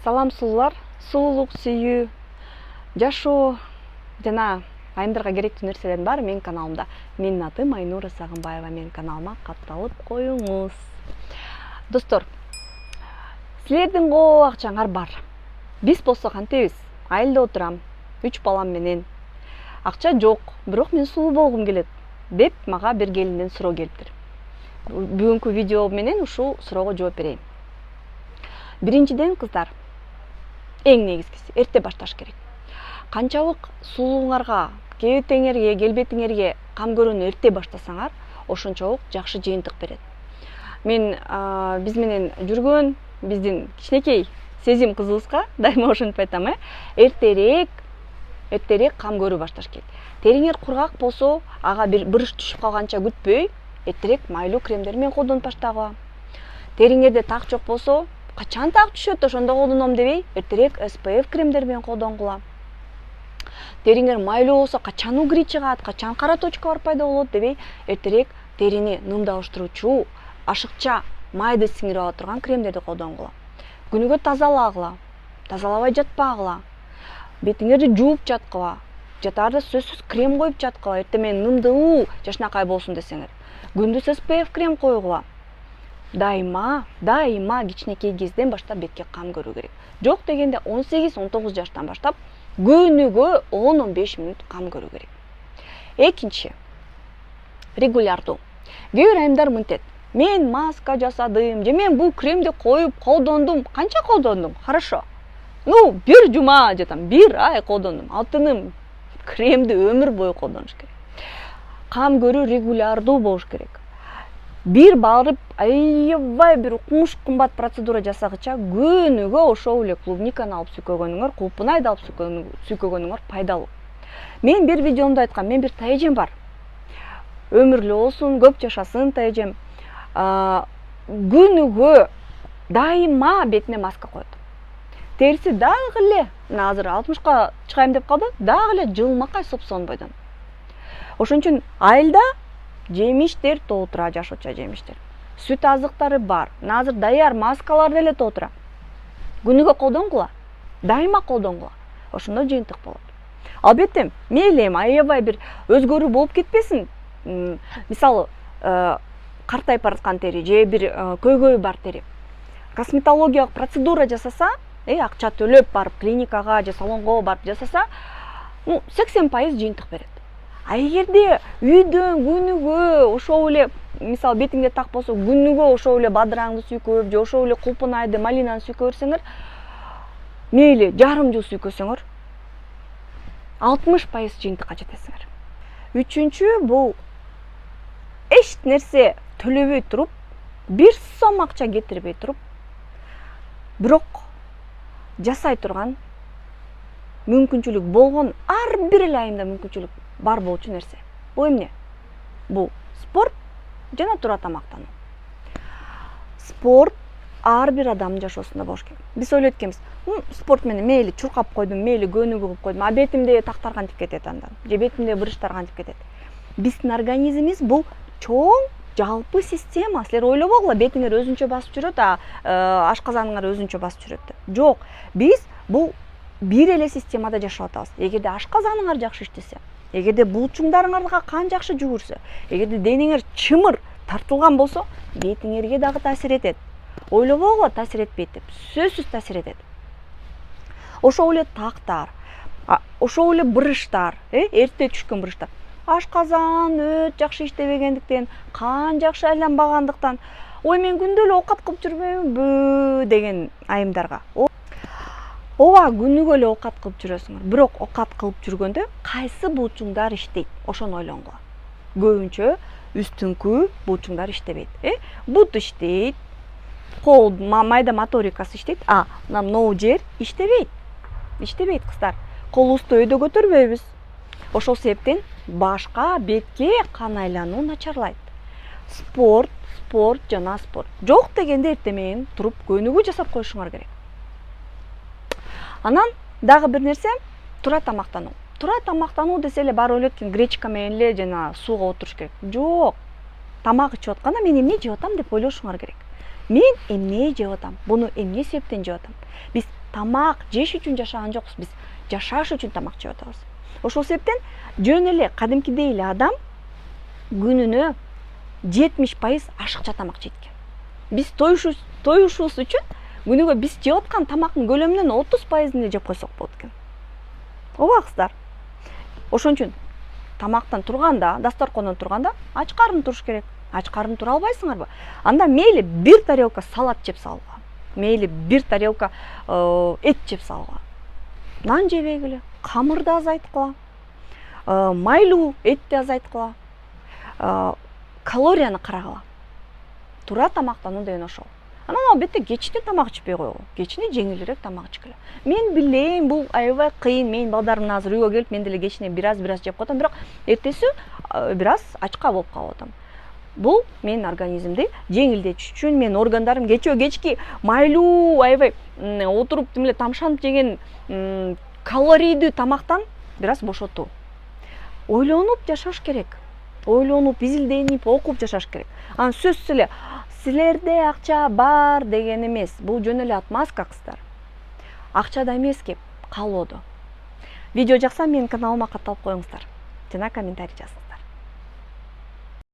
Салам сулуулар, сулуулук, сүйүү, жашоо жана айымдарга керектүү нерселердин баары менин каналымда. Менин атым Айнура Сагынбаева. Менин каналыма катталып коюңуз. Достор, силердин коо акчаңар бар. Биз болсо кантебиз? Айылда отурам, 3 балам менен. Акча жок, бирок мен сулуу болгум келет деп мага бир келинден суроо келиптир. Бүгүнкү видео менен ушул суроого жооп берейин. Биринчиден кыздар, эң негизгиси эрте башташ керек. Канчалык сулууңарга, кебетеңерге, келбетиңерге кам көрүүнү эрте баштасаңар, ошончолук жакшы жыйынтык берет. Мен биз менен жүргөн, биздин кичинекей сезим кызыбызга дайыма ошентип айтам, эртерээк кам көрүү башташ керек. Териңер кургак болсо, ага бир бырыш түшүп калганча күтпөй, эртерээк майлуу кремдер менен колдонуп баштагыла. Териңерде так жок болсо, качан так түшөт, ошондо колдоном дебей, эртерээк SPF кремдер менен колдонгула. Териңер майлуу болсо, качан угри чыгат, качан кара точка бар пайда болот дебей, эртерээк терини нымдалыштыруучу, ашыкча майды сиңирип ала турган кремдерди колдонгула. Күнүгө тазалагыла, тазалабай жатпагыла. Бетиңерди жууп жаткыла. Жатаарда сөзсүз крем коюп жаткыла. Эртең менен нымдуу, жашынакай болсун десеңер. Күндүз SPF крем коюгула. Дайыма кичинекей кезден баштап бетке кам көрүү керек. Жок дегенде 18-19 жаштан баштап күнүгө 10-15 мүнөт кам көрүү керек. Экинчи, регулярдуу. Кээ бир айымдар мынтет: мен маска жасадым, же мен бул кремди коюп колдондум. Канча колдондуң? Хорошо. Бир жума жатам, бир ай колдондум. Алтыным, кремди өмүр бою колдонуш керек. Кам көрүү регулярдуу болуш керек. Бир барып, аябай бир укмуш кымбат процедура жасагыча күнүгө ошол эле клубниканы алып сүйкөгөнүңөр, кулпунайды алып сүйкөгөнүңөр пайдалуу. Мен бир видеомдо айткам, мен бир тайэжем бар. Өмүрлүү болсун, көп жашасын тайэжем. Күнүгө дайыма бетине маска коет. Териси дагы эле, азыр 60ка чыгайм деп калды, дагы эле жылмакай сопсон бойдон. Ошон үчүн айылда жемиштер толтура, жашооча жемиштер. Сүт азыктары бар. Азыр даяр маскалар деле толтура. Күнүгө колдонгула, дайыма колдонгула. Ошондо жыйынтык болот. Албетте, мейли аябай бир өзгөрүү болуп кетпесин. Мисалы, картайып бараткан тери же бир көйгөй бар тери. Косметологиялык процедура жасаса, акча төлөп барып клиникага же салонго барып жасаса, 80% жыйынтык берет. А эгерде үйдөн күнүгө ошол эле, мисалы бетиңде так болсо, күнүгө ошол эле бадыраңды сүйкөп, же ошол эле кулпунайды, малинаны сүйкөп берсеңер, мейли жарым жыл сүйкөсөңөр, 60% жыйынтыкка жетесиңер. Үчүнчү, бул эч нерсе төлөбөй туруп, бир сом акча кетирбей туруп, бирок жасай турган мүмкүнчүлүк болгон, ар бир эле айымда мүмкүнчүлүк бар болчу нерсе. Бул эмне? Бул спорт жана туура тамактануу. Спорт ар бир адамдын жашоосунда болуш керек. Биз ойлойт экенбиз, спорт менен мейли чуркап койдум, мейли көнүгүү кылып койдум, а бетимде тактар кантип кетет андан, же бетимде бырыштар кантип кетет. Биздин организмибиз бул чоң жалпы система. Силер ойлобогула, бетиңер өзүнчө басып жүрөт, ашказаныңар өзүнчө басып жүрөт деп. Жок, биз бул бир эле системада жашап атабыз. Эгерде ашказаныңар жакшы иштесе, эгерде булчуңдарыңарга кан жакшы жүгүрсө, эгерде денеңер чымыр тартылган болсо, бетиңерге дагы таасир этет. Ойлобогула, таасир этпейт деп. Сөзсүз таасир этет. Ошол эле тактар, ошол эле бырыштар, эрте түшкөн бырыштар. Ашказан өт жакшы иштебегендиктен, кан жакшы айланбагандыктан, мен күндө эле оокат кылып жүрбөймүнбү деген айымдарга. Ооба, күнүгө эле оокат кылып жүрөсүңөр, бирок оокат кылып жүргөндө кайсы булчуңдар иштейт? Ошону ойлонгула. Көбүнчө үстүңкү булчуңдар иштебейт. Бут иштейт, кол майда моторикасы иштейт, мына могу жер иштебейт. Иштебейт кыздар. Колубузду өйдө көтөрбөйбүз. Ошол себептен башка бетке кан айлануу начарлайт. Спорт жана спорт. Жок дегенде эртең менен туруп көнүгүү жасап коюшуңар керек. Анан дагы бир нерсе, туура тамактануу. Туура тамактануу десе эле баары ойлойт экен, гречка менен эле жана сууга отуруш керек. Жок. Тамак ичип атканда мен эмне жеп атам деп ойлошуңар керек. Мен эмне жеп атам? Буну эмне себептен жеп атам? Биз тамак жеш үчүн жашаган жокпуз, биз жашаш үчүн тамак жеп атабыз. Ошол себептен жөн эле кадимкидей эле адам күнүнө 70% ашыкча тамак жейт экен. Биз тоюшубуз үчүн күнүгө биз жеп аткан тамактын көлөмүнүн 30%-ын эле жеп койсок болот экен. Ооба кыздар. Ошон үчүн тамактан турганда, дасторкондон турганда ач карын туруш керек. Ач карын тура албайсыңарбы? Анда мейли бир тарелка салат жеп салгыла, мейли бир тарелка эт жеп салгыла. Нан жебегиле, камырды азайткыла, майлуу этти азайткыла, калорияны карагыла. Тура тамактануу деген ошол. Анан албетте кечте тамак ичпей койгула. Кечине жеңилирээк тамак ичкиле. Мен билейм, бул аябай кыйын. Менин балдарым азыр үйгө келип, мен деле кечине бир аз жеп коем, бирок эртеси бир аз ачка болуп калып атам. Бул менин организмди жеңилдетиш үчүн, менин органдарым кечки майлуу, аябай отуруп эле тамшанып жеген калорийдүү тамактан бир аз бошотуу. Ойлонуп жашаш керек. Ойлонуп, изилденип, окуп жашаш керек. Анан сөзсүз эле силерде акча бар деген эмес. Бул жөн эле отмазка кыздар. Акчада эмес кеп калоодо. Видео жакса менин каналыма катталып коюңуздар жана комментарий жазыңыздар.